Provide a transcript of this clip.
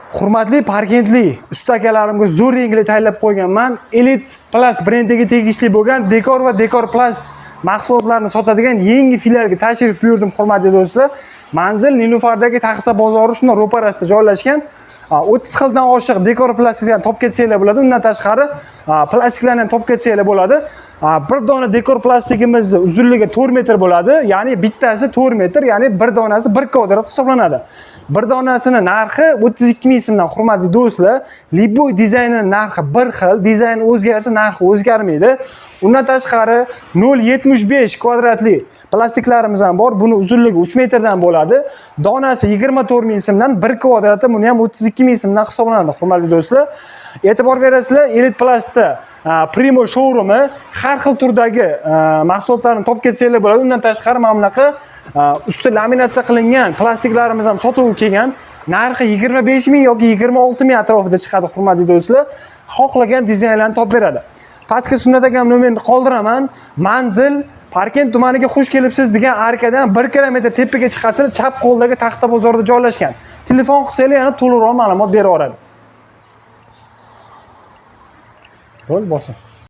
Hurmatli Parkentli usta akalarimga zo'r yangilik tayyorlab qo'yganman. Elite Plus brendiga tegishli bo'lgan Dekor va Dekor Plus mahsulotlarni sotadigan yangi filialga tashrif buyurdim, hurmatli do'stlar. Manzil Nilufardagi Taxsa bozori shunday ro'parasida joylashgan. 30 xildan oshiq dekor plastiklarni topib ketsanglar bo'ladi. Undan tashqari plastiklarni ham topib ketsanglar bo'ladi. Bir dona dekor plastigimiz uzunligi 4 metr bo'ladi. Ya'ni bittasi 4 metr, ya'ni bir donasi 1 kvadrat hisoblanadi. Bir donasini narxi 32 ming so'mdan, hurmatli do'stlar. Liboy dizaynining narxi bir xil, dizayn o'zgarsa narxi o'zgarmaydi. Undan tashqari 0.75 kvadratli plastiklarimiz ham bor. Buni uzunligi 3 metrdan bo'ladi. Donasi 24 ming so'mdan, 1 kvadrati buni ham 32 ming so'mdan hisoblanadi, hurmatli do'stlar. E'tibor berasizlar, Elite Plus'da Primo showroomi har xil turdagi mahsulotlarni topib ketsanglar bo'ladi. Undan tashqari mana bunaqa usti laminatsiya qilingan plastiklarimiz ham sotuvga kelgan. Narxi 25 ming yoki 26 ming atrofida chiqadi, hurmatli do'stlar. Xohlagan dizaynlarni topib beradi. Pastga sunnatagam nomerni qoldiraman. Manzil Parkent tumaniga xush kelibsiz degan arkadan 1 kilometr tepaga chiqasizlar, chap qo'ldagi Taxta bozorida joylashgan. Telefon qilsanglar yana to'liqroq ma'lumot berib yuboradi. Bo'l bosim.